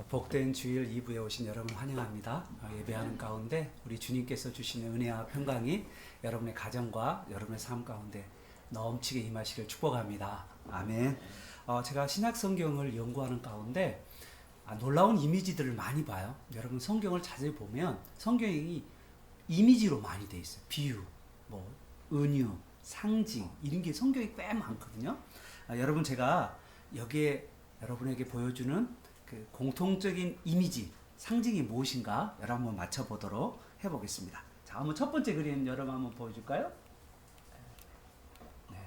복된 주일 2부에 오신 여러분 환영합니다. 예배하는 가운데 우리 주님께서 주시는 은혜와 평강이 여러분의 가정과 여러분의 삶 가운데 넘치게 임하시길 축복합니다. 아멘. 제가 신약 성경을 연구하는 가운데 놀라운 이미지들을 많이 봐요. 여러분 성경을 자세히 보면 성경이 이미지로 많이 돼 있어요. 비유, 은유, 상징 이런 게 성경이 꽤 많거든요. 여러분 제가 여기에 여러분에게 보여주는 그 공통적인 이미지, 상징이 무엇인가 여러분 한번 맞춰보도록 해보겠습니다. 자, 한번 첫 번째 그림 여러분 한번 보여줄까요? 네.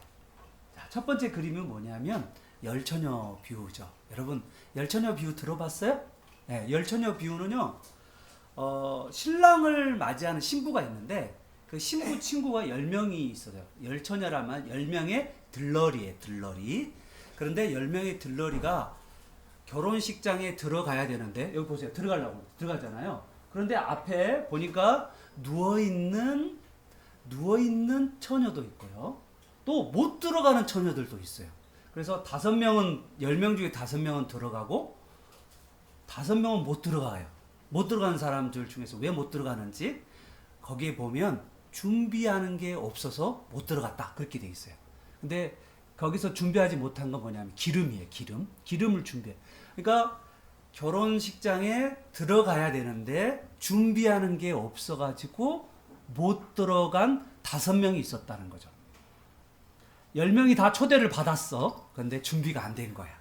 자, 첫 번째 그림은 뭐냐면 열처녀 비유죠. 여러분 열처녀 비유 들어봤어요? 네, 열처녀 비유는요, 신랑을 맞이하는 신부가 있는데 그 신부 친구가 10명이 있어요. 열처녀라면 10명의 들러리에 들러리. 그런데 10명의 들러리가 결혼식장에 들어가야 되는데 여기 보세요. 들어가잖아요. 그런데 앞에 보니까 누워있는 처녀도 있고요. 또 못 들어가는 처녀들도 있어요. 그래서 10명 중에 5명은 들어가고 5명은 못 들어가요. 못 들어가는 사람들 중에서 왜 못 들어가는지 거기에 보면 준비하는 게 없어서 못 들어갔다 그렇게 돼 있어요. 근데 거기서 준비하지 못한 건 뭐냐면 기름이에요. 기름을 준비해. 그러니까 결혼식장에 들어가야 되는데 준비하는 게 없어가지고 못 들어간 5명이 있었다는 거죠. 10명이 다 초대를 받았어. 그런데 준비가 안 된 거야.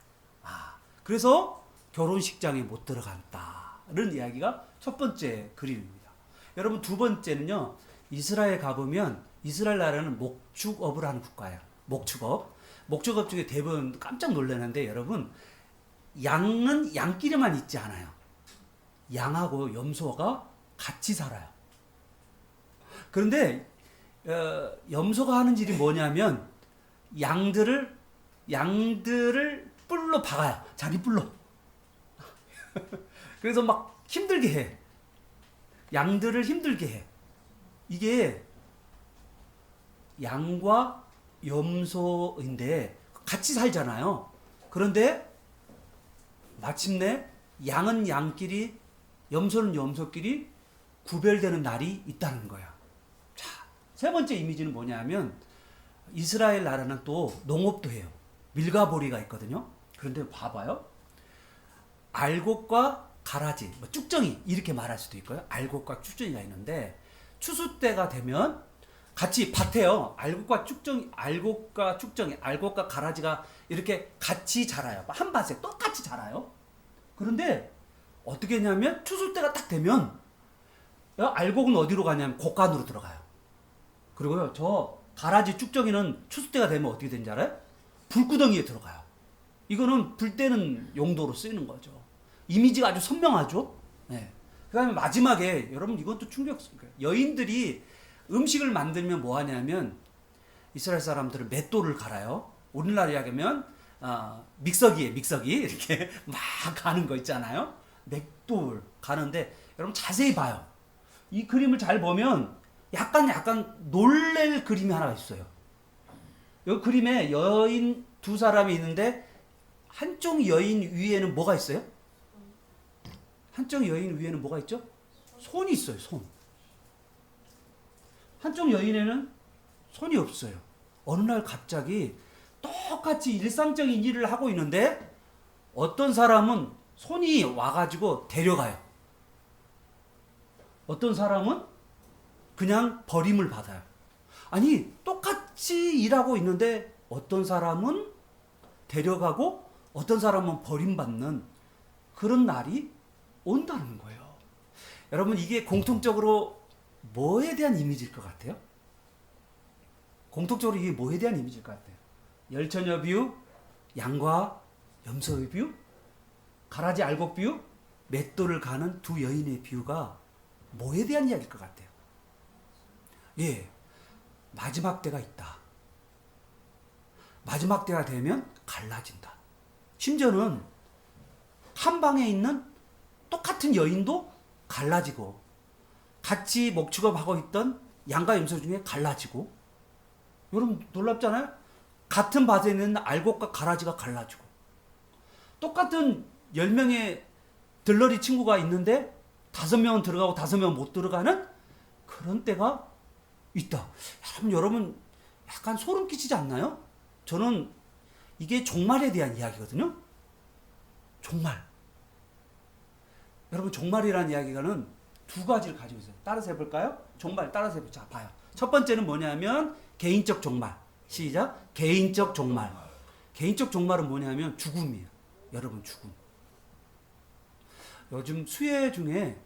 그래서 결혼식장에 못 들어간다는 이야기가 첫 번째 그림입니다. 여러분 두 번째는요. 이스라엘 가보면 이스라엘 나라는 목축업을 하는 국가예요. 목축업 중에 대부분 깜짝 놀라는데 여러분 양은 양끼리만 있지 않아요. 양하고 염소가 같이 살아요. 그런데 염소가 하는 일이 뭐냐면 양들을 뿔로 박아요. 자기 뿔로. 그래서 막 힘들게 해. 양들을 힘들게 해. 이게 양과 염소인데 같이 살잖아요. 그런데 마침내 양은 양끼리, 염소는 염소끼리 구별되는 날이 있다는 거야. 자, 세 번째 이미지는 뭐냐면 이스라엘 나라는 또 농업도 해요. 밀가보리가 있거든요. 그런데 봐봐요. 알곡과 가라지, 쭉정이 이렇게 말할 수도 있고요. 알곡과 쭉정이가 있는데 추수 때가 되면 같이 밭에요. 알곡과 쭉정이, 알곡과 가라지가 이렇게 같이 자라요. 한 밭에 똑같이 자라요. 그런데 어떻게 했냐면 추수 때가 딱 되면 알곡은 어디로 가냐면 곡간으로 들어가요. 그리고요, 저 가라지 쭉정이는 추수 때가 되면 어떻게 되는지 알아요? 불구덩이에 들어가요. 이거는 불 때는 용도로 쓰이는 거죠. 이미지가 아주 선명하죠. 네. 그다음에 마지막에 여러분 이것도 충격스러워요. 여인들이 음식을 만들면 뭐 하냐면 이스라엘 사람들은 맷돌을 갈아요. 오늘날 이야기하면 믹서기 이렇게 막 가는 거 있잖아요. 맷돌 가는데 여러분 자세히 봐요. 이 그림을 잘 보면 약간 놀랄 그림이 하나 있어요. 이 그림에 여인 두 사람이 있는데 한쪽 여인 위에는 뭐가 있어요? 한쪽 여인 위에는 뭐가 있죠? 손이 있어요. 손. 한쪽 여인에는 손이 없어요. 어느 날 갑자기 똑같이 일상적인 일을 하고 있는데 어떤 사람은 손이 와가지고 데려가요. 어떤 사람은 그냥 버림을 받아요. 아니 똑같이 일하고 있는데 어떤 사람은 데려가고 어떤 사람은 버림받는 그런 날이 온다는 거예요. 여러분 이게 공통적으로 뭐에 대한 이미지일 것 같아요? 공통적으로 이게 뭐에 대한 이미지일 것 같아요? 열처녀 비유, 양과 염소의 비유, 가라지 알곡 비유, 맷돌을 가는 두 여인의 비유가 뭐에 대한 이야기일 것 같아요? 예, 마지막 때가 있다. 마지막 때가 되면 갈라진다. 심지어는 한 방에 있는 똑같은 여인도 갈라지고 같이 목축업하고 있던 양과 염소 중에 갈라지고, 여러분 놀랍잖아요? 같은 밭에 있는 알곡과 가라지가 갈라지고 똑같은 10명의 들러리 친구가 있는데 5명은 들어가고 5명은 못 들어가는 그런 때가 있다. 여러분 약간 소름 끼치지 않나요? 저는 이게 종말에 대한 이야기거든요. 종말. 여러분 종말이라는 이야기가는 두 가지를 가지고 있어요. 따라서 해볼까요? 종말 따라서 해보자. 봐요. 첫 번째는 뭐냐면 개인적 종말. 시작. 개인적 종말. 개인적 종말은 뭐냐면 죽음이에요. 여러분 죽음. 요즘 수해 중에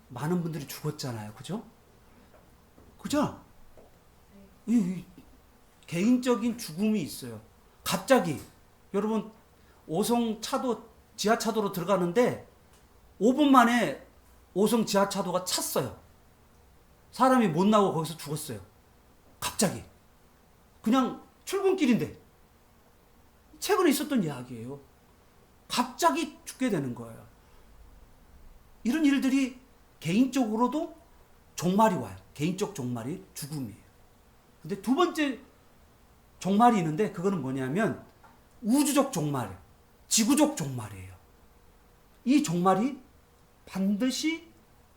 많은 분들이 죽었잖아요. 그죠? 그죠? 이 개인적인 죽음이 있어요. 갑자기 여러분 5성 차도 지하차도로 들어가는데 5분 만에 5성 지하차도가 찼어요. 사람이 못 나오고 거기서 죽었어요. 갑자기. 그냥 출근길인데. 최근에 있었던 이야기예요. 갑자기 죽게 되는 거예요. 이런 일들이 개인적으로도 종말이 와요. 개인적 종말이 죽음이에요. 근데 두 번째 종말이 있는데 그거는 뭐냐면 우주적 종말, 지구적 종말이에요. 이 종말이 반드시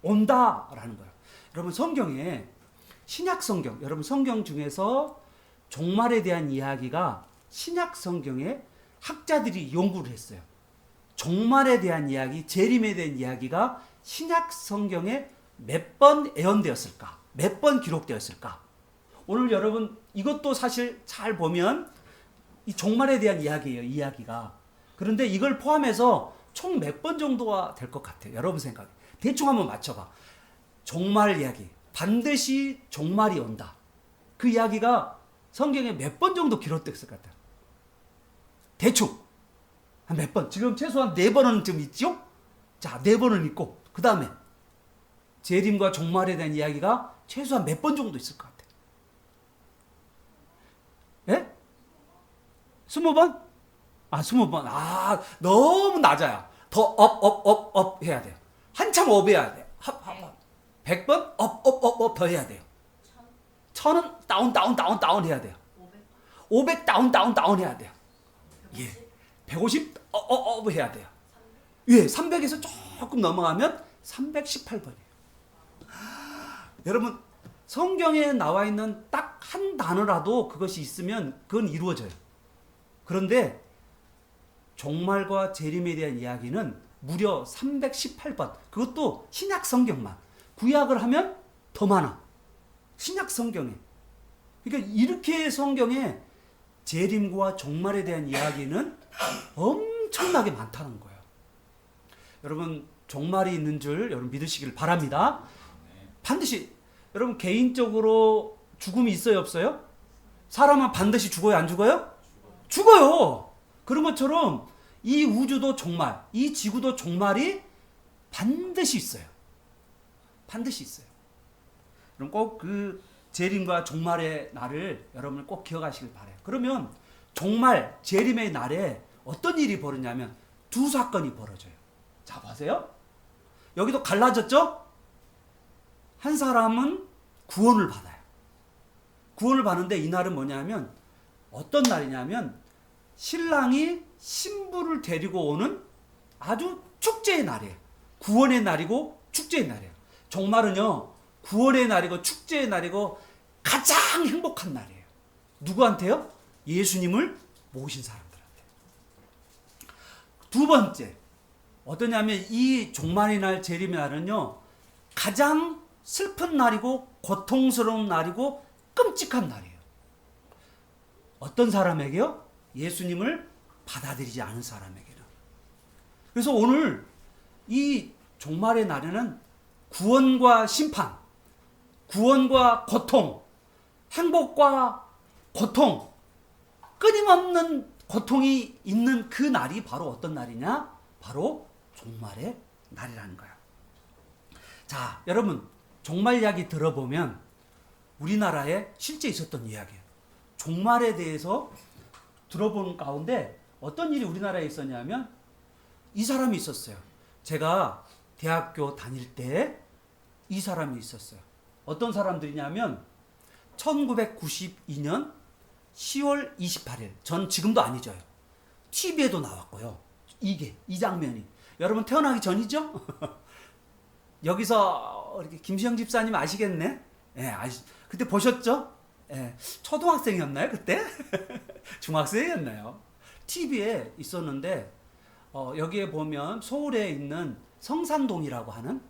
온다라는 거예요. 여러분 성경에 신약 성경, 여러분 성경 중에서 종말에 대한 이야기가 신약 성경에 학자들이 연구를 했어요. 종말에 대한 이야기, 재림에 대한 이야기가 신약 성경에 몇 번 예언되었을까? 몇 번 기록되었을까? 오늘 여러분 이것도 사실 잘 보면 이 종말에 대한 이야기예요. 이야기가. 그런데 이걸 포함해서 총 몇 번 정도가 될 것 같아요. 여러분 생각에. 대충 한번 맞춰봐. 종말 이야기. 반드시 종말이 온다. 그 이야기가 성경에 몇 번 정도 기록됐을 것 같아요. 대충. 한 몇 번. 지금 최소한 4번은 좀 있죠? 자, 4번은 있고 그 다음에 재림과 종말에 대한 이야기가 최소한 몇 번 정도 있을 것 같아요. 예? 20번? 20번. 너무 낮아요. 더 업 해야 돼요. 한참 업 해야 돼요. 100번? 업 더 해야 돼요. 1000은 다운 해야 돼요. 500 다운 해야 돼요. 예. 150 업 해야 돼요. 예, 300에서 조금 넘어가면 318번이에요. 여러분 성경에 나와 있는 딱 한 단어라도 그것이 있으면 그건 이루어져요. 그런데 종말과 재림에 대한 이야기는 무려 318번. 그것도 신약 성경만. 구약을 하면 더 많아. 신약 성경에. 그러니까 이렇게 성경에 재림과 종말에 대한 이야기는 엄청나게 많다는 거예요. 여러분 종말이 있는 줄 여러분 믿으시길 바랍니다. 반드시 여러분 개인적으로 죽음이 있어요 없어요? 사람은 반드시 죽어요 안 죽어요? 죽어요. 그런 것처럼 이 우주도 종말, 이 지구도 종말이 반드시 있어요. 반드시 있어요. 그럼 꼭 그 재림과 종말의 날을 여러분 꼭 기억하시길 바라요. 그러면 종말, 재림의 날에 어떤 일이 벌어지냐면 두 사건이 벌어져요. 자, 보세요. 여기도 갈라졌죠? 한 사람은 구원을 받아요. 구원을 받는데 이 날은 뭐냐면 어떤 날이냐면 신랑이 신부를 데리고 오는 아주 축제의 날이에요. 구원의 날이고 축제의 날이에요. 종말은요, 구원의 날이고 축제의 날이고 가장 행복한 날이에요. 누구한테요? 예수님을 모신 사람들한테. 두 번째, 어떠냐면 이 종말의 날, 재림의 날은요, 가장 슬픈 날이고 고통스러운 날이고 끔찍한 날이에요. 어떤 사람에게요? 예수님을 받아들이지 않은 사람에게는. 그래서 오늘 이 종말의 날에는 구원과 심판, 구원과 고통, 행복과 고통, 끊임없는 고통이 있는 그 날이 바로 어떤 날이냐? 바로 종말의 날이라는 거예요. 자, 여러분 종말 이야기 들어보면 우리나라에 실제 있었던 이야기예요. 종말에 대해서 들어보는 가운데 어떤 일이 우리나라에 있었냐면 이 사람이 있었어요. 제가 대학교 다닐 때 이 사람이 있었어요. 어떤 사람들이냐면 1992년 10월 28일 전 지금도 안 잊어요. TV에도 나왔고요. 이 장면이 여러분 태어나기 전이죠? 여기서 이렇게 김시영 집사님 아시겠네? 예, 그때 보셨죠? 예, 초등학생이었나요 그때? 중학생이었나요? TV에 있었는데 여기에 보면 서울에 있는 성산동이라고 하는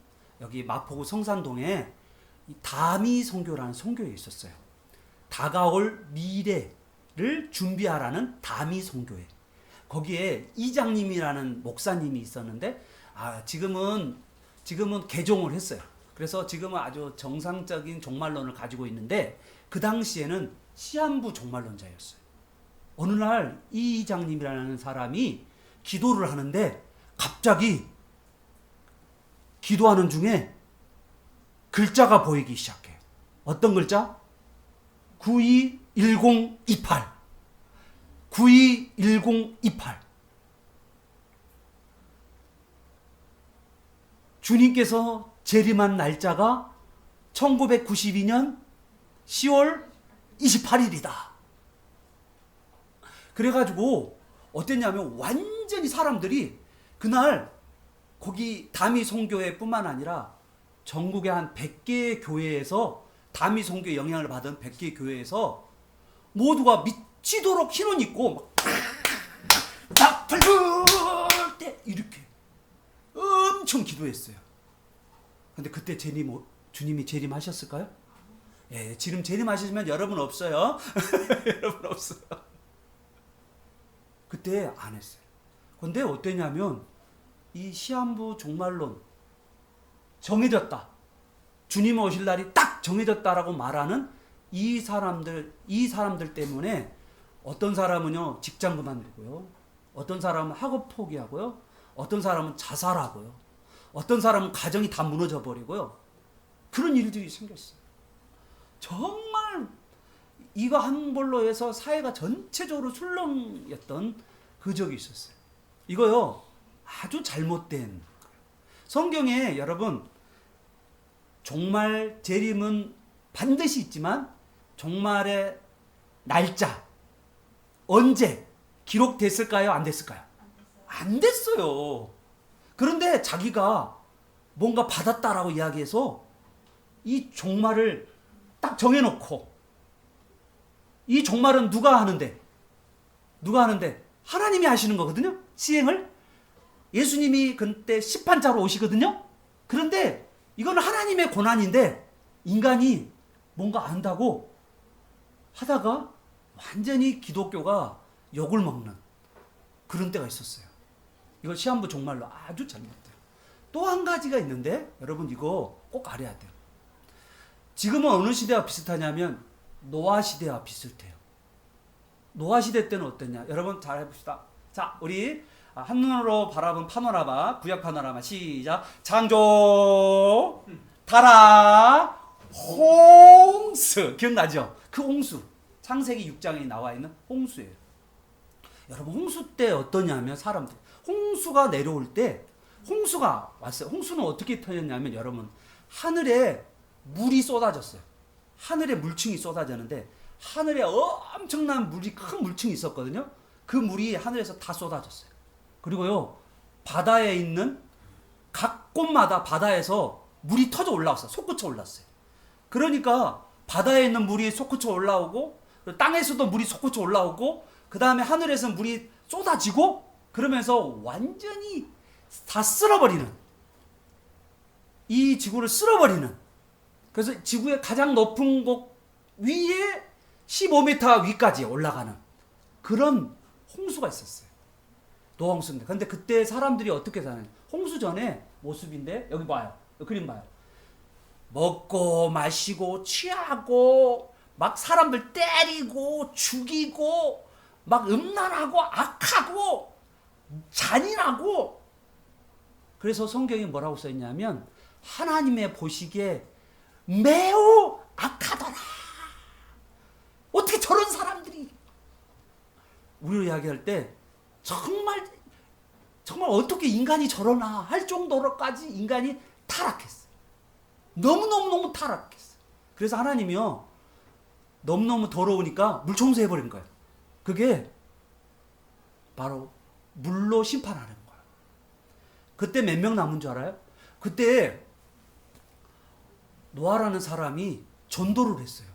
여기 마포구 성산동에 다미 선교라는 선교에 있었어요. 다가올 미래를 준비하라는 다미 선교회. 거기에 이장님이라는 목사님이 있었는데 지금은 개종을 했어요. 그래서 지금은 아주 정상적인 종말론을 가지고 있는데 그 당시에는 시한부 종말론자였어요. 어느 날 이 이장님이라는 사람이 기도를 하는데 갑자기 기도하는 중에 글자가 보이기 시작해요. 어떤 글자? 921028. 921028. 주님께서 재림한 날짜가 1992년 10월 28일이다. 그래가지고 어땠냐면 완전히 사람들이 그날 거기 다미 선교회 뿐만 아니라 전국의 한 100개의 교회에서 다미 선교의 영향을 받은 100개의 교회에서 모두가 미치도록 흰옷 입고 막 붉을 때 이렇게 엄청 기도했어요. 근데 그때 주님이 재림하셨을까요? 예, 지금 재림하시면 여러분 없어요. 여러분 없어요. 그때 안 했어요. 근데 어땠냐면 이 시한부 종말론 정해졌다. 주님 오실 날이 딱 정해졌다라고 말하는 이 사람들 때문에 어떤 사람은요 직장 그만두고요, 어떤 사람은 학업 포기하고요, 어떤 사람은 자살하고요, 어떤 사람은 가정이 다 무너져 버리고요. 그런 일들이 생겼어요. 정말 이거 한 걸로 해서 사회가 전체적으로 술렁였던 그 적이 있었어요. 이거요 아주 잘못된 성경에 여러분 종말 재림은 반드시 있지만 종말의 날짜 언제 기록됐을까요? 안 됐을까요? 안 됐어요. 그런데 자기가 뭔가 받았다라고 이야기해서 이 종말을 딱 정해놓고 이 종말은 누가 하는데? 하나님이 하시는 거거든요. 시행을. 예수님이 그때 심판자로 오시거든요. 그런데 이건 하나님의 고난인데 인간이 뭔가 안다고 하다가 완전히 기독교가 욕을 먹는 그런 때가 있었어요. 이걸 시한부 종말로 아주 잘못돼요. 또 한 가지가 있는데 여러분 이거 꼭 알아야 돼요. 지금은 어느 시대와 비슷하냐면 노아 시대와 비슷해요. 노아 시대 때는 어땠냐? 여러분 잘 해봅시다. 자, 우리 한눈으로 바라본 파노라마, 구약 파노라마 시작. 창조, 타락, 홍수. 기억나죠? 그 홍수. 창세기 6장에 나와 있는 홍수예요. 여러분 홍수 때 어떠냐면 사람들 홍수가 내려올 때 홍수가 왔어요. 홍수는 어떻게 터졌냐면 여러분 하늘에 물이 쏟아졌어요. 하늘에 물층이 쏟아졌는데 하늘에 엄청난 물이 큰 물층이 있었거든요. 그 물이 하늘에서 다 쏟아졌어요. 그리고요 바다에 있는 각 곳마다 바다에서 물이 터져 올라왔어요. 솟구쳐 올랐어요. 그러니까 바다에 있는 물이 솟구쳐 올라오고 땅에서도 물이 솟구쳐 올라오고 그 다음에 하늘에서 물이 쏟아지고 그러면서 완전히 다 쓸어버리는 이 지구를 쓸어버리는 그래서 지구의 가장 높은 곳 위에 15m 위까지 올라가는 그런 홍수가 있었어요. 노아 홍수인데. 근데 그때 사람들이 어떻게 사느냐. 홍수 전에 모습인데 여기 봐요. 여기 그림 봐요. 먹고 마시고 취하고 막 사람들 때리고 죽이고 막 음란하고 악하고 잔인하고 그래서 성경이 뭐라고 써있냐면 하나님의 보시기에 매우 악하더라. 어떻게 저런 사람들이 우리로 이야기할 때 정말 어떻게 인간이 저러나 할 정도로까지 인간이 타락했어요. 너무너무 타락했어요. 그래서 하나님이요 너무너무 더러우니까 물 청소해버린 거예요. 그게 바로 물로 심판하는 거예요. 그때 몇 명 남은 줄 알아요? 그때 노아라는 사람이 전도를 했어요.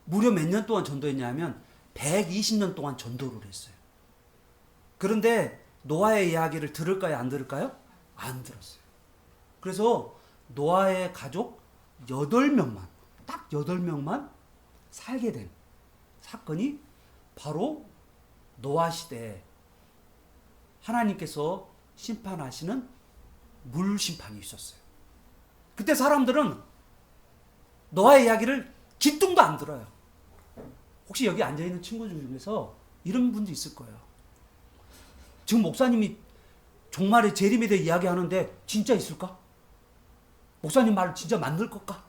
무려 몇 년 동안 전도했냐면 120년 동안 전도를 했어요. 그런데 노아의 이야기를 들을까요? 안 들을까요? 안 들었어요. 그래서 노아의 가족 8명만, 딱 8명만 살게 된 사건이 바로 노아 시대에 하나님께서 심판하시는 물 심판이 있었어요. 그때 사람들은 노아의 이야기를 기뚱도 안 들어요. 혹시 여기 앉아있는 친구들 중에서 이런 분도 있을 거예요. 지금 목사님이 종말의 재림에 대해 이야기하는데 진짜 있을까? 목사님 말 진짜 만들 걸까?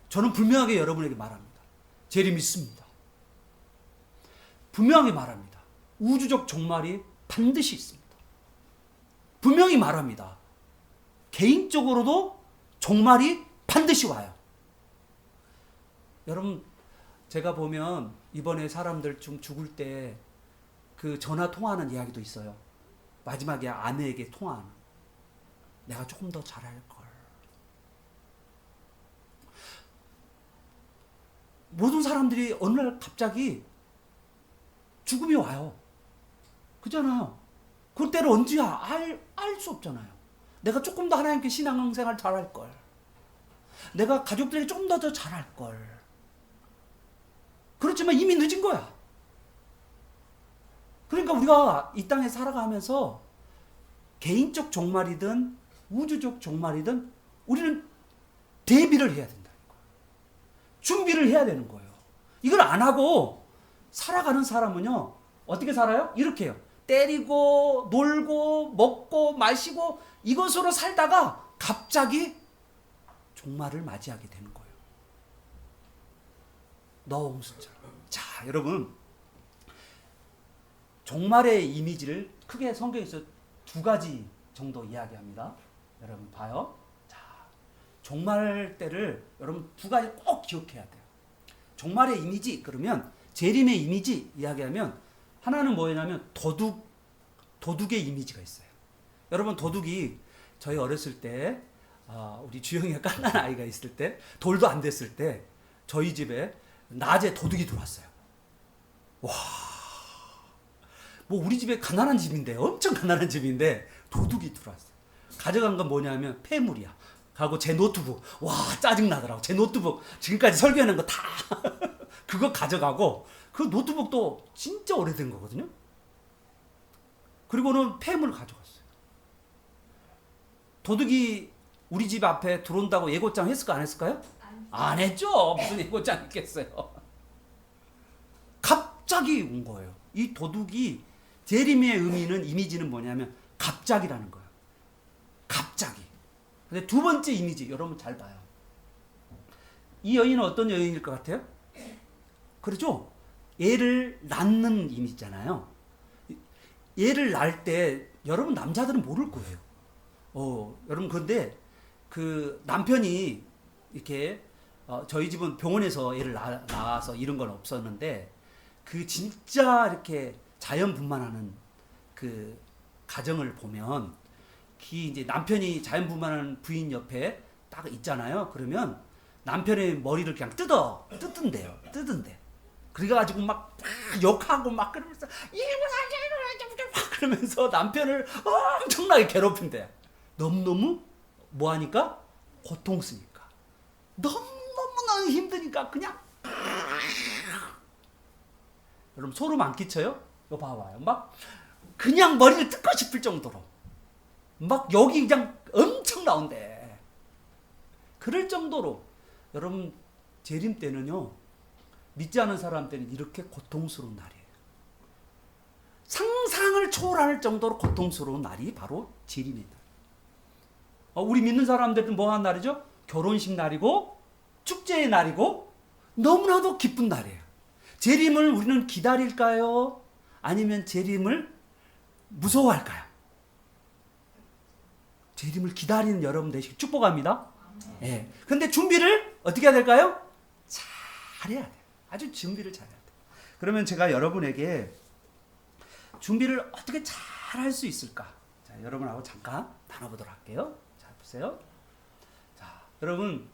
저는 분명하게 여러분에게 말합니다. 재림이 있습니다. 분명하게 말합니다. 우주적 종말이 반드시 있습니다. 분명히 말합니다. 개인적으로도 종말이 반드시 와요. 여러분, 제가 보면 이번에 사람들 좀 죽을 때 그 전화 통화하는 이야기도 있어요. 마지막에 아내에게 통화하는. 내가 조금 더 잘할 걸. 모든 사람들이 어느 날 갑자기 죽음이 와요. 그잖아요. 그때를 언제야? 알 수 없잖아요. 내가 조금 더 하나님께 신앙생활 잘할 걸. 내가 가족들에게 조금 더 잘할 걸. 그렇지만 이미 늦은 거야. 그러니까 우리가 이 땅에 살아가면서 개인적 종말이든 우주적 종말이든 우리는 대비를 해야 된다는 거예요. 준비를 해야 되는 거예요. 이걸 안 하고 살아가는 사람은요, 어떻게 살아요? 이렇게 해요. 때리고 놀고 먹고 마시고 이것으로 살다가 갑자기 종말을 맞이하게 되는 거예요. 너옹순처럼. 자, 여러분, 종말의 이미지를 크게 성경에서 2가지 정도 이야기합니다. 여러분 봐요. 자, 종말 때를 여러분 2가지 꼭 기억해야 돼요. 종말의 이미지, 그러면 재림의 이미지 이야기하면 하나는 뭐냐면 도둑의 이미지가 있어요. 여러분, 도둑이 저희 어렸을 때 우리 주영이가 갓난 아이가 있을 때, 돌도 안 됐을 때 저희 집에 낮에 도둑이 들어왔어요. 와, 뭐 우리 집에 가난한 집인데, 엄청 가난한 집인데 도둑이 들어왔어요. 가져간 건 뭐냐면 폐물이야. 하고 제 노트북. 와, 짜증나더라고. 제 노트북 지금까지 설계하는 거 다 그거 가져가고, 그 노트북도 진짜 오래된 거거든요. 그리고는 폐물 가져갔어요. 도둑이 우리 집 앞에 들어온다고 예고장 했을까 안 했을까요? 안 했죠. 무슨 예고장 했겠어요. 갑자기 온 거예요. 이 도둑이 재림의 의미는, 이미지는 뭐냐면 갑자기라는 거예요. 갑자기. 근데 2번째 이미지, 여러분 잘 봐요. 이 여인은 어떤 여인일 것 같아요? 그렇죠? 얘를 낳는 이미지잖아요. 얘를 낳을 때 여러분 남자들은 모를 거예요. 여러분, 그런데 그 남편이 이렇게 저희 집은 병원에서 얘를 낳아서 이런 건 없었는데, 그 진짜 이렇게 자연분만하는 그 가정을 보면, 이제 남편이 자연분만하는 부인 옆에 딱 있잖아요. 그러면 남편의 머리를 그냥 뜯은대요. 그래가지고 막 욕하고 막 그러면서 그러면서 남편을 엄청나게 괴롭힌대. 너무너무 뭐하니까? 고통스니까. 너무너무 힘드니까 그냥. 여러분, 소름 안 끼쳐요? 이거 봐봐요. 막 그냥 머리를 뜯고 싶을 정도로 막 여기 그냥 엄청 나온대. 그럴 정도로 여러분, 재림 때는요, 믿지 않은 사람 때는 이렇게 고통스러운 날이에요. 상상을 초월할 정도로 고통스러운 날이 바로 재림의 날. 우리 믿는 사람들은 뭐 하는 날이죠? 결혼식 날이고 축제의 날이고 너무나도 기쁜 날이에요. 재림을 우리는 기다릴까요? 아니면 재림을 무서워할까요? 재림을 기다리는 여러분 되시길 축복합니다. 예. 근데 준비를 어떻게 해야 될까요? 잘해야 돼요. 아주 준비를 잘해야 돼요. 그러면 제가 여러분에게 준비를 어떻게 잘 할 수 있을까? 자, 자, 여러분하고 잠깐 나눠보도록 할게요. 자, 보세요. 자, 여러분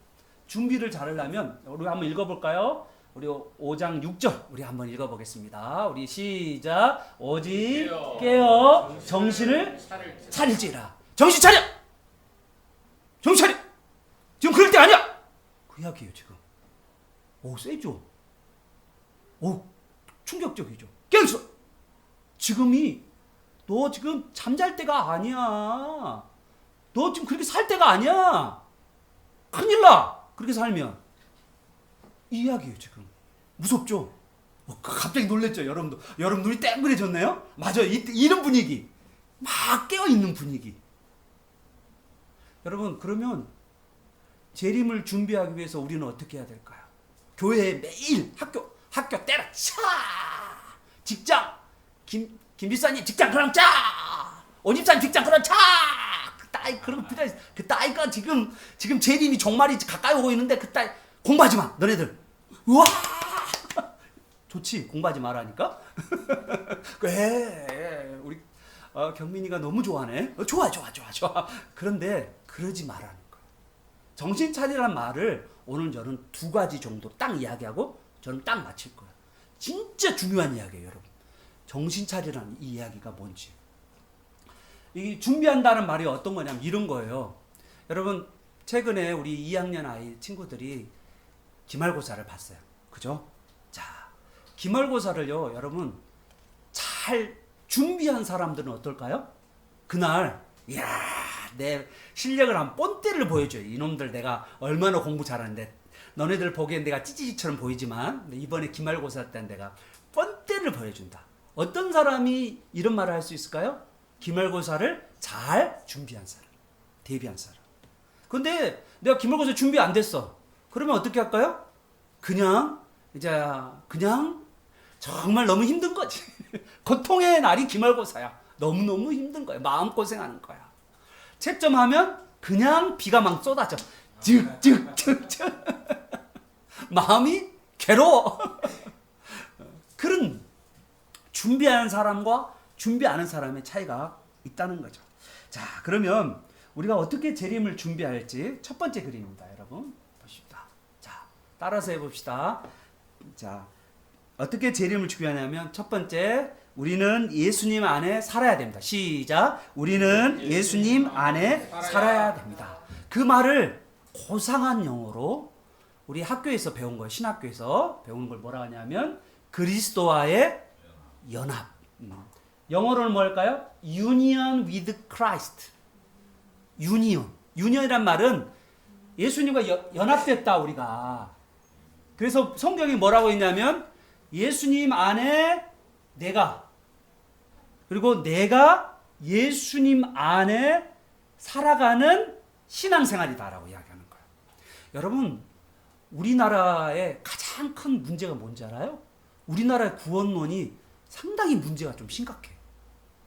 준비를 잘하려면 우리 한번 읽어볼까요? 우리 5장 6절 우리 한번 읽어보겠습니다. 우리 시작. 오직 깨어 정신을 차릴지라. 정신 차려. 정신 차려. 지금 그럴 때 아니야. 그 이야기예요 지금. 오, 세죠. 오, 충격적이죠. 깨어있어. 지금이 너 지금 잠잘 때가 아니야. 너 지금 그렇게 살 때가 아니야. 큰일 나. 그렇게 살면. 이 이야기예요 지금. 무섭죠? 갑자기 놀랬죠 여러분도. 여러분 눈이 땡그레졌네요. 맞아요. 이런 분위기. 막 깨어있는 분위기. 여러분 그러면 재림을 준비하기 위해서 우리는 어떻게 해야 될까요? 교회에 매일 학교 때려쳐. 직장 김비사님 직장 그럼 짜. 오집사님 직장 그럼 차. 그 따위가 지금 재림이 종말이 가까이 오고 있는데 그 따위 공부하지 마 너네들. 우와 좋지 공부하지 말라니까. 우리 경민이가 너무 좋아하네. 좋아. 그런데 그러지 말라는 거야. 정신 차리라는 말을 오늘 저는 2가지 정도 딱 이야기하고 저는 딱 마칠 거예요. 진짜 중요한 이야기예요 여러분. 정신 차리라는 이 이야기가 뭔지. 이 준비한다는 말이 어떤 거냐면 이런 거예요. 여러분 최근에 우리 2학년 아이 친구들이 기말고사를 봤어요. 그죠? 자, 기말고사를요 여러분 잘 준비한 사람들은 어떨까요? 그날 이야 내 실력을 한 뻔때를 보여줘요. 이놈들 내가 얼마나 공부 잘하는데. 너네들 보기엔 내가 찌찌찌처럼 보이지만 이번에 기말고사 때 내가 뻔때를 보여준다. 어떤 사람이 이런 말을 할 수 있을까요? 기말고사를 잘 준비한 사람, 대비한 사람. 근데 내가 기말고사 준비 안 됐어. 그러면 어떻게 할까요? 그냥 정말 너무 힘든 거지. 고통의 날이 기말고사야. 너무너무 힘든 거야. 마음고생하는 거야. 채점하면 그냥 비가 막 쏟아져. 쭉쭉쭉쭉. 마음이 괴로워. 그런 준비하는 사람과 준비 안 하는 사람의 차이가 있다는 거죠. 자, 그러면 우리가 어떻게 재림을 준비할지 첫 번째 그림입니다. 여러분 보십시다. 자, 따라서 해봅시다. 자, 어떻게 재림을 준비하냐면 첫 번째 우리는 예수님 안에 살아야 됩니다. 시작. 우리는 예수님 안에 살아야 됩니다. 그 말을 고상한 영어로 우리 학교에서 배운 거예요. 신학교에서 배우는 걸 뭐라 하냐면 그리스도와의 연합. 영어로는 뭘까요? Union with Christ. Union이란 말은 예수님과 연합됐다 우리가. 그래서 성경이 뭐라고 했냐면 예수님 안에 내가 그리고 내가 예수님 안에 살아가는 신앙생활이다라고 이야기하는 거예요. 여러분 우리나라의 가장 큰 문제가 뭔지 알아요? 우리나라의 구원론이 상당히 문제가 좀 심각해.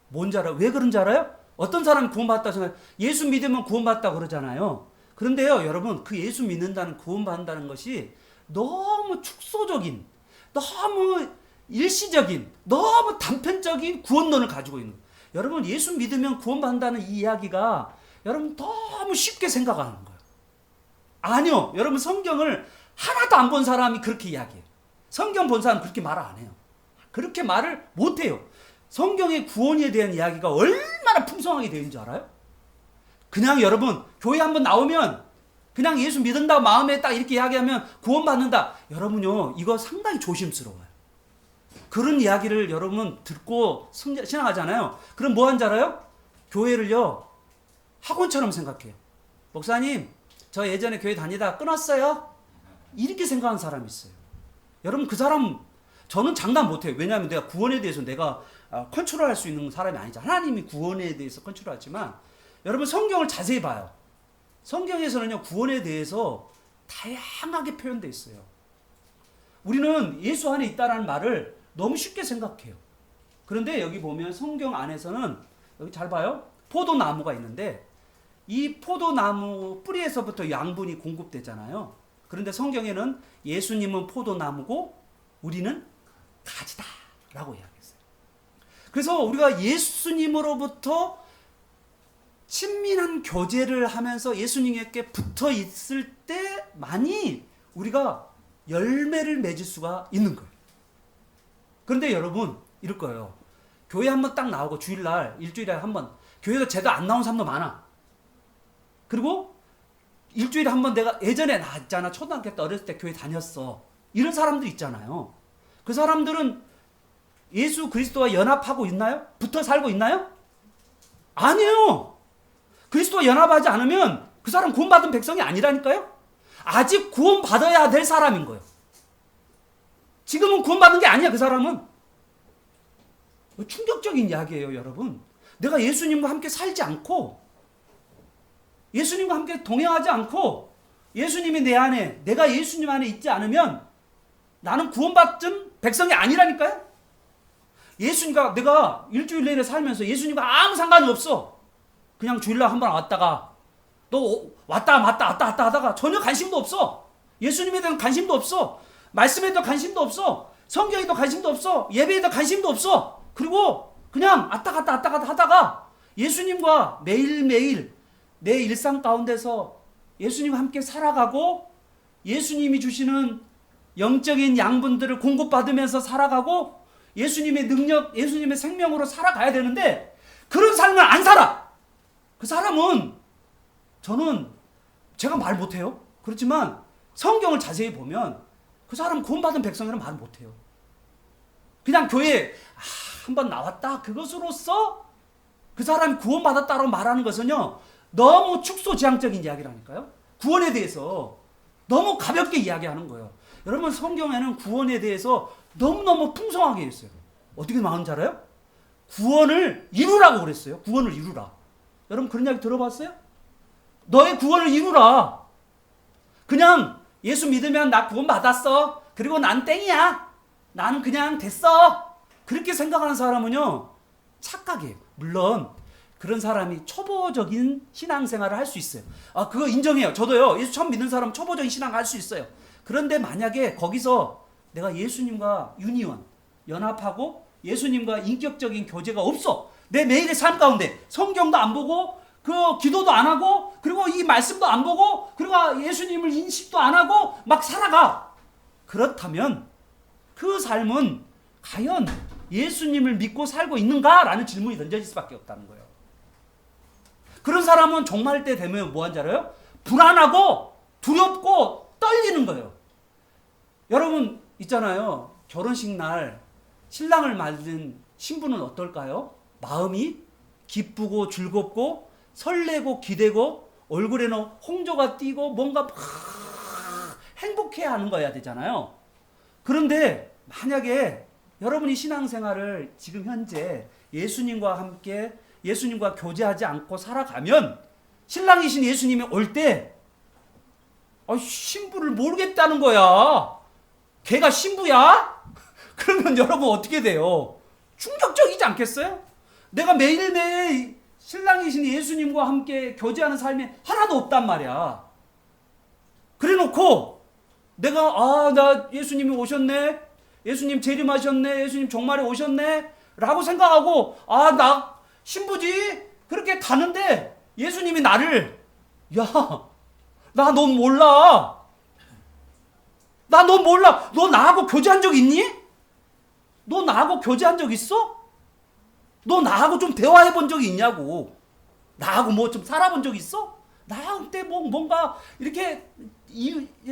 뭔지 알아요? 왜 그런지 알아요? 어떤 사람이 구원받았다 생각해요. 예수 믿으면 구원받았다 그러잖아요. 그런데요 여러분 그 예수 믿는다는 구원받는다는 것이 너무 축소적인 너무 일시적인 너무 단편적인 구원론을 가지고 있는 거예요. 여러분 예수 믿으면 구원받는다는 이 이야기가 여러분 너무 쉽게 생각하는 거예요. 아니요. 여러분 성경을 하나도 안 본 사람이 그렇게 이야기해요. 성경 본 사람은 그렇게 말 안 해요. 그렇게 말을 못 해요. 성경의 구원에 대한 이야기가 얼마나 풍성하게 되어 있는 줄 알아요? 그냥 여러분 교회 한번 나오면 그냥 예수 믿는다 마음에 딱 이렇게 이야기하면 구원받는다. 여러분요 이거 상당히 조심스러워요. 그런 이야기를 여러분 듣고 신앙하잖아요. 그럼 뭐 하는 줄 알아요? 교회를요 학원처럼 생각해요. 목사님 저 예전에 교회 다니다 끊었어요. 이렇게 생각하는 사람이 있어요. 여러분 그 사람 저는 장담 못해요. 왜냐하면 내가 구원에 대해서 내가 컨트롤할 수 있는 사람이 아니죠. 하나님이 구원에 대해서 컨트롤하지만 여러분 성경을 자세히 봐요. 성경에서는요 구원에 대해서 다양하게 표현되어 있어요. 우리는 예수 안에 있다라는 말을 너무 쉽게 생각해요. 그런데 여기 보면 성경 안에서는 여기 잘 봐요. 포도나무가 있는데 이 포도나무 뿌리에서부터 양분이 공급되잖아요. 그런데 성경에는 예수님은 포도나무고 우리는 가지다 라고 이야기했어요. 그래서 우리가 예수님으로부터 친밀한 교제를 하면서 예수님께 붙어 있을 때만이 우리가 열매를 맺을 수가 있는 거예요. 그런데 여러분 이럴 거예요. 교회 한번 딱 나오고 주일날 일주일에 한번 교회도 제대로 안 나온 사람도 많아. 그리고 일주일에 한번 내가 예전에 나 있잖아 초등학교 때 어렸을 때 교회 다녔어. 이런 사람들 있잖아요. 그 사람들은 예수 그리스도와 연합하고 있나요? 붙어 살고 있나요? 아니에요. 그리스도와 연합하지 않으면 그 사람 구원받은 백성이 아니라니까요. 아직 구원받아야 될 사람인 거예요. 지금은 구원받은 게 아니야 그 사람은. 충격적인 이야기예요 여러분. 내가 예수님과 함께 살지 않고 예수님과 함께 동행하지 않고 예수님이 내 안에 내가 예수님 안에 있지 않으면 나는 구원받은 백성이 아니라니까요. 예수님과 내가 일주일 내내 살면서 예수님과 아무 상관이 없어. 그냥 주일날 한번 왔다가 또 왔다 하다가 전혀 관심도 없어. 예수님에 대한 관심도 없어. 말씀에 대한 관심도 없어. 성경에 대한 관심도 없어. 예배에 대한 관심도 없어. 그리고 그냥 왔다 갔다 하다가 예수님과 매일매일 내 일상 가운데서 예수님과 함께 살아가고 예수님이 주시는 영적인 양분들을 공급받으면서 살아가고 예수님의 능력, 예수님의 생명으로 살아가야 되는데 그런 삶을 안 살아. 그 사람은 저는 제가 말 못해요. 그렇지만 성경을 자세히 보면 그 사람 구원받은 백성이라는 말 못해요. 그냥 교회에 한번 나왔다 그것으로서 그 사람이 구원받았다고 말하는 것은요 너무 축소지향적인 이야기라니까요. 구원에 대해서 너무 가볍게 이야기하는 거예요. 여러분 성경에는 구원에 대해서 너무너무 풍성하게 했어요. 어떻게 나오는지 알아요? 구원을 이루라고 그랬어요. 구원을 이루라. 여러분 그런 이야기 들어봤어요? 너의 구원을 이루라. 그냥 예수 믿으면 나 구원 받았어. 그리고 난 땡이야. 나는 그냥 됐어. 그렇게 생각하는 사람은요 착각이에요. 물론 그런 사람이 초보적인 신앙생활을 할 수 있어요. 그거 인정해요. 저도요 예수 처음 믿는 사람 초보적인 신앙을 할 수 있어요. 그런데 만약에 거기서 내가 예수님과 유니원 연합하고 예수님과 인격적인 교제가 없어. 내 매일의 삶 가운데 성경도 안 보고 그 기도도 안 하고 그리고 이 말씀도 안 보고 그리고 예수님을 인식도 안 하고 막 살아가. 그렇다면 그 삶은 과연 예수님을 믿고 살고 있는가라는 질문이 던져질 수밖에 없다는 거예요. 그런 사람은 종말 때 되면 뭐 하는지 알아요? 불안하고 두렵고 떨리는 거예요. 여러분 있잖아요. 결혼식 날 신랑을 맞은 신부는 어떨까요? 마음이 기쁘고 즐겁고 설레고 기대고 얼굴에는 홍조가 띄고 뭔가 막 행복해하는 거야 되잖아요. 그런데 만약에 여러분이 신앙생활을 지금 현재 예수님과 함께 예수님과 교제하지 않고 살아가면 신랑이신 예수님이 올 때 신부를 모르겠다는 거야. 걔가 신부야? 그러면 여러분 어떻게 돼요? 충격적이지 않겠어요? 내가 매일매일 신랑이신 예수님과 함께 교제하는 삶이 하나도 없단 말이야. 그래 놓고 내가 나 예수님이 오셨네. 예수님 재림하셨네. 예수님 종말에 오셨네. 라고 생각하고 나 신부지. 그렇게 가는데 예수님이 나를 나 너 몰라. 나 너 몰라. 너 나하고 교제한 적 있니? 너 나하고 교제한 적 있어? 너 나하고 좀 대화해 본 적이 있냐고. 나하고 뭐 좀 살아본 적 있어? 나한테 뭔가 이렇게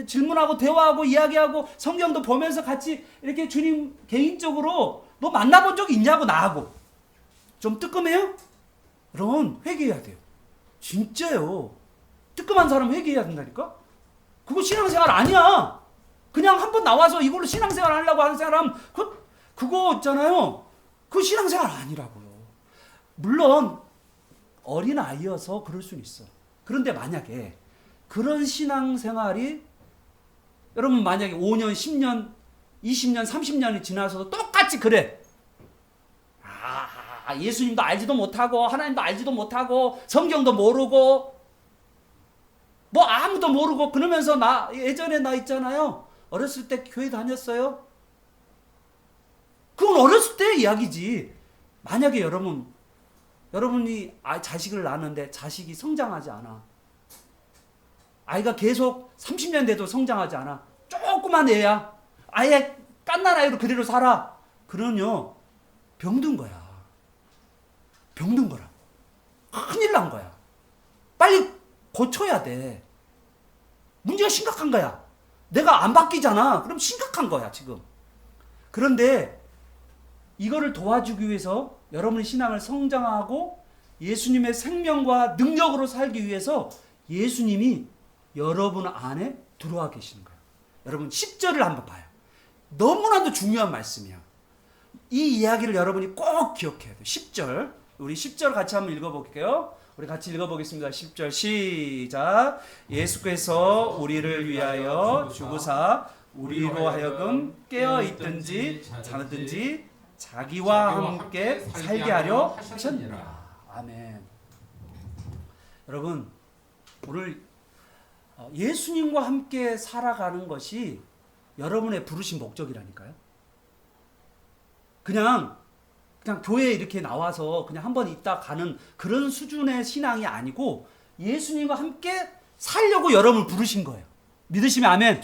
질문하고 대화하고 이야기하고 성경도 보면서 같이 이렇게 주님 개인적으로 너 만나본 적이 있냐고 나하고. 좀 뜨끔해요? 여러분 회개해야 돼요. 진짜요. 뜨끔한 사람 회개해야 된다니까? 그거 신앙생활 아니야. 그냥 한번 나와서 이걸로 신앙생활 하려고 하는 사람 그거 있잖아요. 그거 신앙생활 아니라고요. 물론 어린아이여서 그럴 수는 있어. 그런데 만약에 그런 신앙생활이 여러분 만약에 5년, 10년, 20년, 30년이 지나서도 똑같이 그래. 예수님도 알지도 못하고 하나님도 알지도 못하고 성경도 모르고 뭐 아무도 모르고 그러면서 예전에 나 있잖아요. 어렸을 때 교회 다녔어요. 그건 어렸을 때 이야기지. 만약에 여러분 여러분이 자식을 낳았는데 자식이 성장하지 않아. 아이가 계속 30년 돼도 성장하지 않아. 조그만 애야. 아예 깐난 아이로 그대로 살아. 그러면요, 병든 거야. 병든 거라. 큰일 난 거야. 빨리 고쳐야 돼. 문제가 심각한 거야. 내가 안 바뀌잖아. 그럼 심각한 거야, 지금. 그런데 이거를 도와주기 위해서 여러분의 신앙을 성장하고 예수님의 생명과 능력으로 살기 위해서 예수님이 여러분 안에 들어와 계시는 거예요. 여러분 10절을 한번 봐요. 너무나도 중요한 말씀이야. 이 이야기를 여러분이 꼭 기억해야 돼요. 10절. 우리 10절 같이 한번 읽어볼게요. 우리 같이 읽어보겠습니다. 10절 시작. 예수께서 우리를 위하여 주고사 우리로 하여금 깨어있든지 자든지 자기와 함께 살게 하려 하셨느니라. 아멘. 여러분, 오늘 예수님과 함께 살아가는 것이 여러분의 부르신 목적이라니까요. 그냥 교회에 이렇게 나와서 그냥 한번 있다 가는 그런 수준의 신앙이 아니고 예수님과 함께 살려고 여러분을 부르신 거예요. 믿으시면 아멘.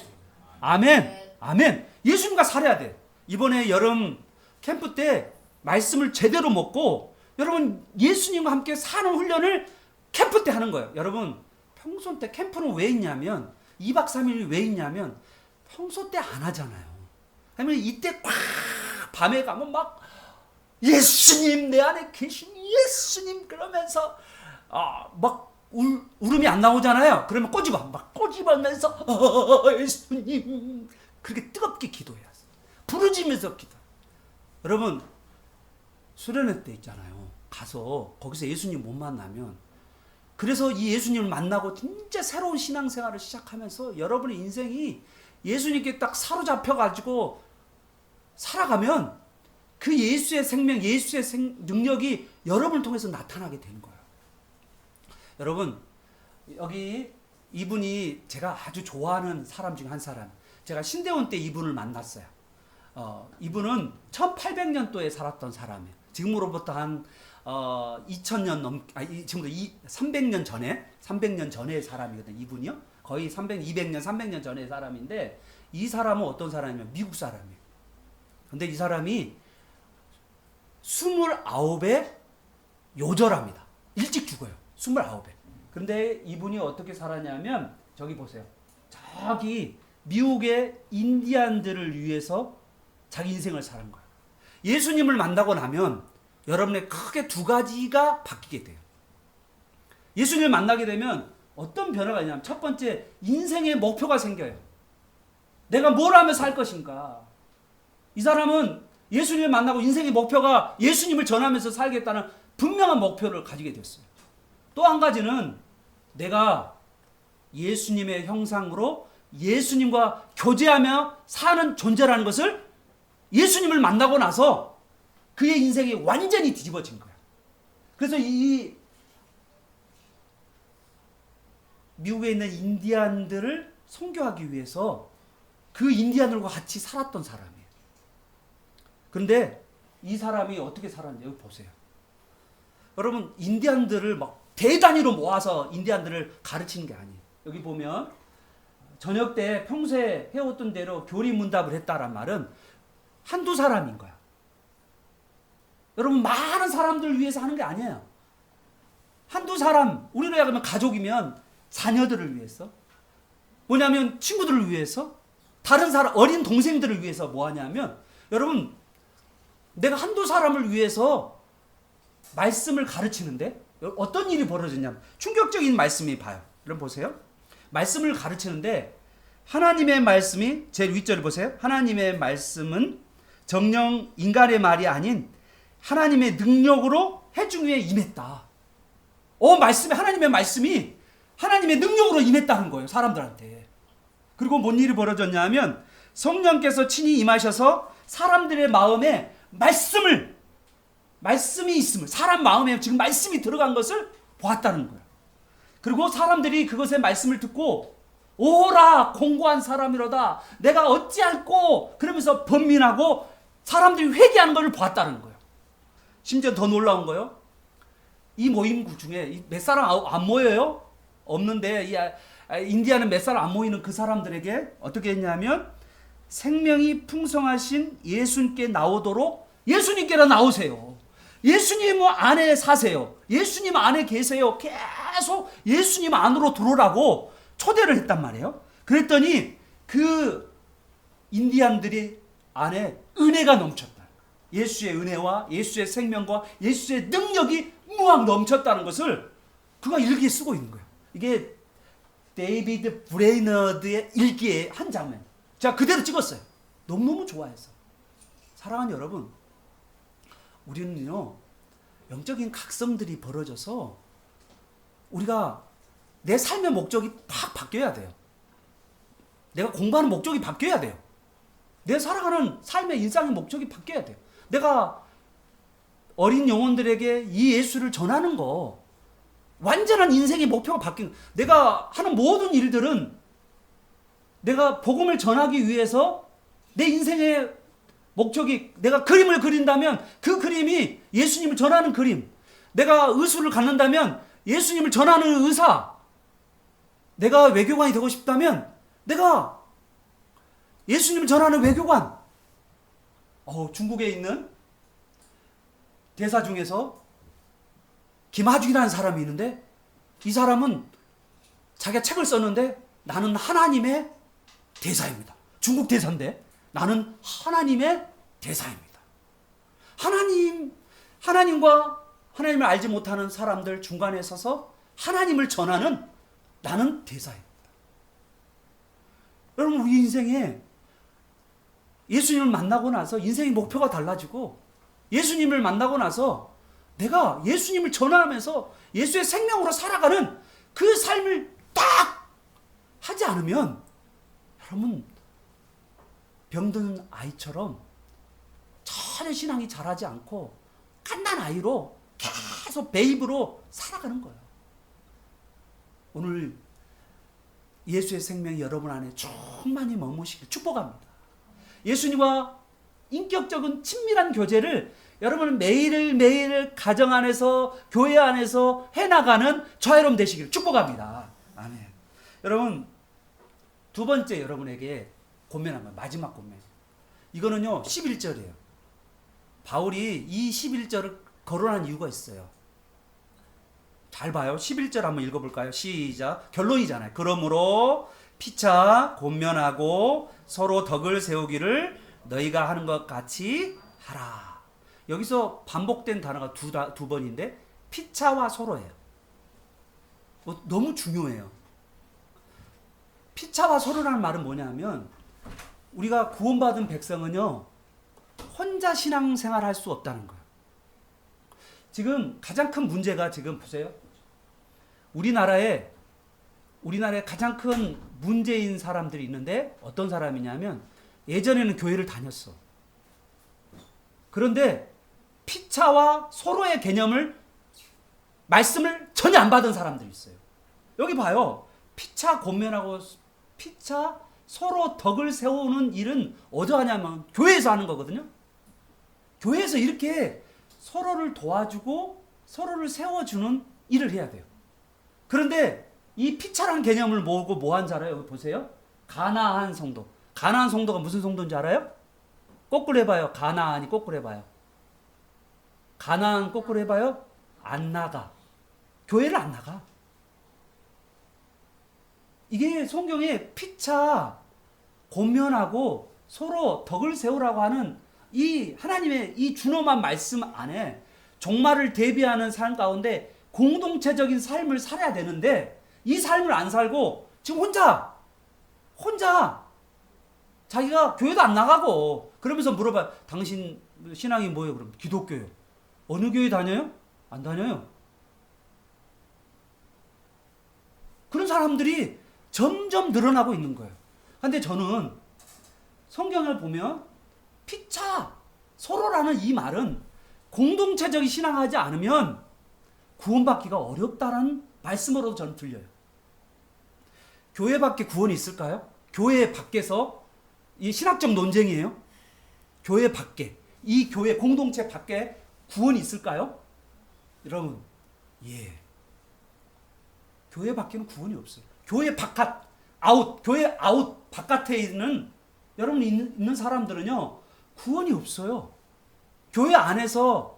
아멘. 아멘. 예수님과 살아야 돼. 이번에 여름 캠프 때 말씀을 제대로 먹고 여러분 예수님과 함께 사는 훈련을 캠프 때 하는 거예요. 여러분 평소 때 캠프는 왜 있냐면 2박 3일이 왜 있냐면 평소 때 안 하잖아요. 그러면 이때 꽉 밤에 가면 막 예수님 내 안에 계신 예수님 그러면서 막 울음이 안 나오잖아요. 그러면 꼬집어 막 꼬집으면서 예수님 그렇게 뜨겁게 기도해야 돼. 부르짖으면서 기도. 여러분 수련회 때 있잖아요. 가서 거기서 예수님 못 만나면 그래서 이 예수님을 만나고 진짜 새로운 신앙생활을 시작하면서 여러분의 인생이 예수님께 딱 사로잡혀 가지고 살아가면 그 예수의 생명, 예수의 능력이 여러분을 통해서 나타나게 되는 거예요. 여러분, 여기 이분이 제가 아주 좋아하는 사람 중 한 사람. 제가 신대원 때 이분을 만났어요. 이분은 1800년도에 살았던 사람이에요. 지금으로부터 한 2000년 지금부터 300년 전의 사람이거든요. 이분이요. 거의 200년, 300년 전의 사람인데 이 사람은 어떤 사람이냐면 미국 사람이에요. 근데 이 사람이 29에 요절합니다. 일찍 죽어요. 29에. 그런데 이분이 어떻게 살았냐면 저기 보세요. 저기 미국의 인디안들을 위해서 자기 인생을 사는 거예요. 예수님을 만나고 나면 여러분의 크게 두 가지가 바뀌게 돼요. 예수님을 만나게 되면 어떤 변화가 있냐면 첫 번째 인생의 목표가 생겨요. 내가 뭘 하며 살 것인가. 이 사람은 예수님을 만나고 인생의 목표가 예수님을 전하면서 살겠다는 분명한 목표를 가지게 됐어요. 또 한 가지는 내가 예수님의 형상으로 예수님과 교제하며 사는 존재라는 것을 예수님을 만나고 나서 그의 인생이 완전히 뒤집어진 거야. 그래서 이 미국에 있는 인디안들을 선교하기 위해서 그 인디안들과 같이 살았던 사람이에요. 그런데 이 사람이 어떻게 살았는지 여기 보세요. 여러분 인디안들을 막 대단위로 모아서 인디안들을 가르치는 게 아니에요. 여기 보면 저녁 때 평소에 해왔던 대로 교리문답을 했다란 말은 한두 사람인 거야. 여러분 많은 사람들을 위해서 하는 게 아니에요. 한두 사람, 우리로 하면 가족이면 자녀들을 위해서, 뭐냐면 친구들을 위해서, 다른 사람, 어린 동생들을 위해서 뭐 하냐면 여러분 내가 한두 사람을 위해서 말씀을 가르치는데 어떤 일이 벌어졌냐면 충격적인 말씀이 봐요. 여러분 보세요. 말씀을 가르치는데 하나님의 말씀이 제일 윗절을 보세요. 하나님의 말씀은 정령 인간의 말이 아닌 하나님의 능력으로 회중 위에 임했다. 하나님의 말씀이 하나님의 능력으로 임했다는 거예요. 사람들한테. 그리고 뭔 일이 벌어졌냐면 성령께서 친히 임하셔서 사람들의 마음에 말씀이 있음을, 사람 마음에 지금 말씀이 들어간 것을 보았다는 거예요. 그리고 사람들이 그것의 말씀을 듣고 오라 공고한 사람이로다 내가 어찌할꼬 그러면서 번민하고 사람들이 회개하는 것을 보았다는 거예요. 심지어 더 놀라운 거요. 이 모임 중에 몇 사람 안 모여요? 없는데 인디아는 몇 사람 안 모이는 그 사람들에게 어떻게 했냐면 생명이 풍성하신 예수님께 나오도록 예수님께로 나오세요. 예수님 안에 사세요. 예수님 안에 계세요. 계속 예수님 안으로 들어오라고 초대를 했단 말이에요. 그랬더니 그 인디안들이 안에 은혜가 넘쳤다. 예수의 은혜와 예수의 생명과 예수의 능력이 무한 넘쳤다는 것을 그가 일기에 쓰고 있는 거예요. 이게 데이비드 브레이너드의 일기의 한 장면. 제가 그대로 찍었어요. 너무너무 좋아해서. 사랑하는 여러분, 우리는요, 영적인 각성들이 벌어져서 우리가 내 삶의 목적이 팍 바뀌어야 돼요. 내가 공부하는 목적이 바뀌어야 돼요. 내 살아가는 삶의 일상의 목적이 바뀌어야 돼요. 내가 어린 영혼들에게 이 예수를 전하는 거, 완전한 인생의 목표가 바뀐, 내가 하는 모든 일들은 내가 복음을 전하기 위해서 내 인생의 목적이, 내가 그림을 그린다면 그 그림이 예수님을 전하는 그림, 내가 의술을 갖는다면 예수님을 전하는 의사, 내가 외교관이 되고 싶다면 내가 예수님을 전하는 외교관. 중국에 있는 대사 중에서 김하중이라는 사람이 있는데, 이 사람은 자기가 책을 썼는데 나는 하나님의 대사입니다. 중국 대사인데 나는 하나님의 대사입니다. 하나님과 하나님을 알지 못하는 사람들 중간에 서서 하나님을 전하는 나는 대사입니다. 여러분, 우리 인생에 예수님을 만나고 나서 인생의 목표가 달라지고, 예수님을 만나고 나서 내가 예수님을 전하면서 예수의 생명으로 살아가는 그 삶을 딱 하지 않으면, 여러분, 병든 아이처럼 전혀 신앙이 자라지 않고 갓난 아이로 계속 베이브로 살아가는 거예요. 오늘 예수의 생명이 여러분 안에 충만히 머무시길 축복합니다. 예수님과 인격적인 친밀한 교제를 여러분 매일매일 가정 안에서 교회 안에서 해나가는 저와 여러분 되시길 축복합니다. 아멘. 여러분, 두 번째 여러분에게 권면한 거, 마지막 권면. 이거는요 11절이에요. 바울이 이 11절을 거론한 이유가 있어요. 잘 봐요. 11절 한번 읽어볼까요? 시작. 결론이잖아요. 그러므로 피차 권면하고 서로 덕을 세우기를 너희가 하는 것 같이 하라. 여기서 반복된 단어가 두 번인데 피차와 서로예요. 너무 중요해요. 피차와 서로라는 말은 뭐냐면, 우리가 구원받은 백성은요 혼자 신앙생활 할 수 없다는 거예요. 지금 가장 큰 문제가, 지금 보세요. 우리나라에 가장 큰 문제인 사람들이 있는데, 어떤 사람이냐면 예전에는 교회를 다녔어. 그런데 피차와 서로의 개념을, 말씀을 전혀 안 받은 사람들이 있어요. 여기 봐요. 피차 권면하고 피차 서로 덕을 세우는 일은 어디 하냐면 교회에서 하는 거거든요. 교회에서 이렇게 서로를 도와주고 서로를 세워주는 일을 해야 돼요. 그런데 이 피차라는 개념을 모으고 뭐한 줄 알아요? 여기 보세요. 가나안 성도. 가나안 성도가 무슨 성도인지 알아요? 거꾸로 해봐요. 가나안이 거꾸로 해봐요. 가나안 거꾸로 해봐요. 안 나가. 교회를 안 나가. 이게 성경에 피차 권면하고 서로 덕을 세우라고 하는 이 하나님의 이 준엄한 말씀 안에 종말을 대비하는 삶 가운데 공동체적인 삶을 살아야 되는데, 이 삶을 안 살고 지금 혼자 자기가 교회도 안 나가고, 그러면서 물어봐요. 당신 신앙이 뭐예요? 그럼 기독교요. 어느 교회 다녀요? 안 다녀요. 그런 사람들이 점점 늘어나고 있는 거예요. 근데 저는 성경을 보면 피차 서로라는 이 말은 공동체적인 신앙하지 않으면 구원받기가 어렵다는 말씀으로 저는 들려요. 교회 밖에 구원이 있을까요? 교회 밖에서, 이 신학적 논쟁이에요. 교회 밖에, 이 교회 공동체 밖에 구원이 있을까요? 여러분, 예. 교회 밖에는 구원이 없어요. 교회 바깥, 아웃, 교회 아웃 바깥에 있는 여러분 있는 사람들은요 구원이 없어요. 교회 안에서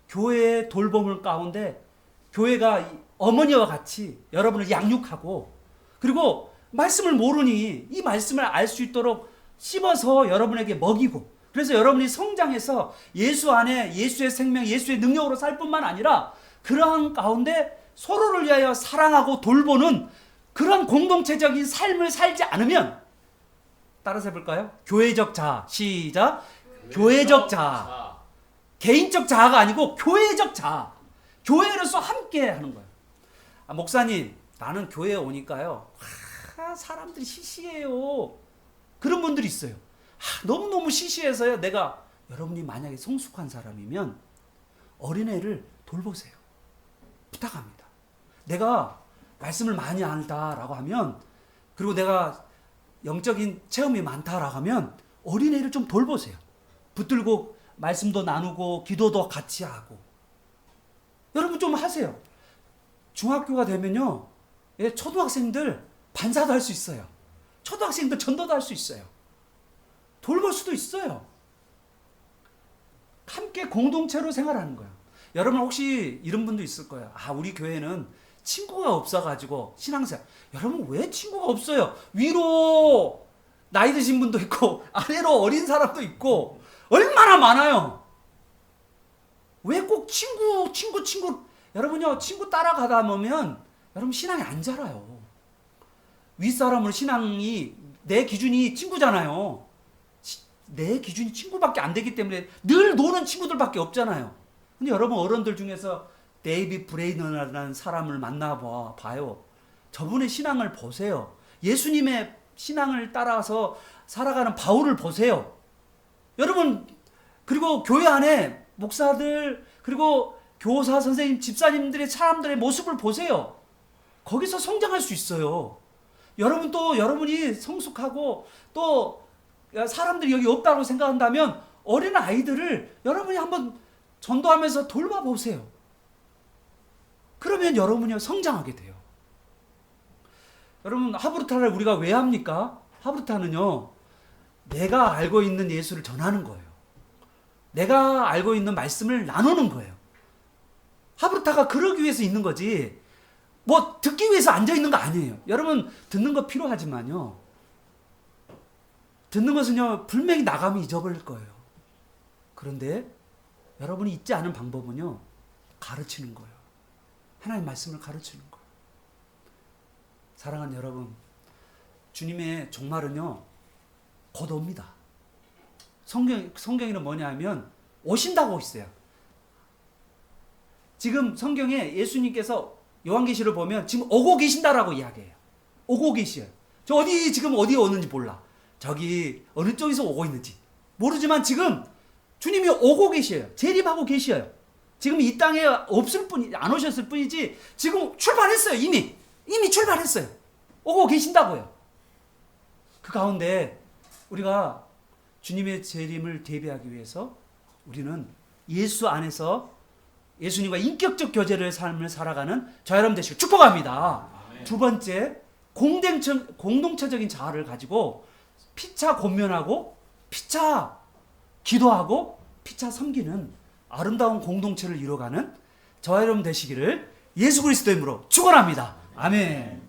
교회의 돌봄을 가운데 교회가 어머니와 같이 여러분을 양육하고 그리고 말씀을 모르니 이 말씀을 알 수 있도록 씹어서 여러분에게 먹이고 그래서 여러분이 성장해서 예수 안에 예수의 생명, 예수의 능력으로 살 뿐만 아니라 그러한 가운데 서로를 위하여 사랑하고 돌보는 그런 공동체적인 삶을 살지 않으면 따라서 해볼까요? 교회적 자아. 시작. 교회적 자아. 개인적 자아가 아니고 교회적 자아. 교회로서 함께 하는 거예요. 목사님, 나는 교회에 오니까요. 사람들이 시시해요. 그런 분들이 있어요. 너무너무 시시해서요. 여러분이 만약에 성숙한 사람이면 어린애를 돌보세요. 부탁합니다. 내가 말씀을 많이 안다라고 하면 그리고 내가 영적인 체험이 많다라고 하면 어린애를 좀 돌보세요. 붙들고 말씀도 나누고 기도도 같이 하고 여러분 좀 하세요. 중학교가 되면요 초등학생들 반사도 할 수 있어요. 초등학생들 전도도 할 수 있어요. 돌볼 수도 있어요. 함께 공동체로 생활하는 거예요. 여러분 혹시 이런 분도 있을 거예요. 우리 교회는 친구가 없어가지고 신앙생활. 여러분 왜 친구가 없어요? 위로 나이 드신 분도 있고 아래로 어린 사람도 있고 얼마나 많아요. 왜 꼭 친구 여러분요 친구 따라가다 보면 여러분 신앙이 안 자라요. 윗사람으로 신앙이 내 기준이 친구잖아요. 내 기준이 친구밖에 안 되기 때문에 늘 노는 친구들밖에 없잖아요. 근데 여러분 어른들 중에서 데이비 브레이너라는 사람을 만나봐요. 저분의 신앙을 보세요. 예수님의 신앙을 따라서 살아가는 바울을 보세요. 여러분 그리고 교회 안에 목사들 그리고 교사 선생님 집사님들의 사람들의 모습을 보세요. 거기서 성장할 수 있어요. 여러분 또 여러분이 성숙하고 또 사람들이 여기 없다고 생각한다면 어린 아이들을 여러분이 한번 전도하면서 돌봐보세요. 그러면 여러분이 성장하게 돼요. 여러분 하브루타를 우리가 왜 합니까? 하브루타는요 내가 알고 있는 예수를 전하는 거예요. 내가 알고 있는 말씀을 나누는 거예요. 하브루타가 그러기 위해서 있는 거지 뭐 듣기 위해서 앉아있는 거 아니에요. 여러분 듣는 거 필요하지만요 듣는 것은요 분명히 나가면 잊어버릴 거예요. 그런데 여러분이 잊지 않은 방법은요 가르치는 거예요. 하나님의 말씀을 가르치는 거예요. 사랑하는 여러분 주님의 종말은요 곧 옵니다. 성경에는 뭐냐 하면 오신다고 있어요. 지금 성경에 예수님께서 요한계시를 보면 지금 오고 계신다라고 이야기해요. 오고 계셔요. 저 지금 어디 오는지 몰라. 저기 어느 쪽에서 오고 있는지 모르지만 지금 주님이 오고 계셔요. 재림하고 계셔요. 지금 이 땅에 안 오셨을 뿐이지 지금 출발했어요. 이미 출발했어요. 오고 계신다고요. 그 가운데 우리가 주님의 재림을 대비하기 위해서 우리는 예수 안에서 예수님과 인격적 교제를 삶을 살아가는 저 여러분 되시길 축복합니다. 두 번째 공동체적인 자아를 가지고 피차 권면하고 피차 기도하고 피차 섬기는 아름다운 공동체를 이뤄가는 저와 여러분 되시기를 예수 그리스도의 이름으로 축원합니다. 아멘.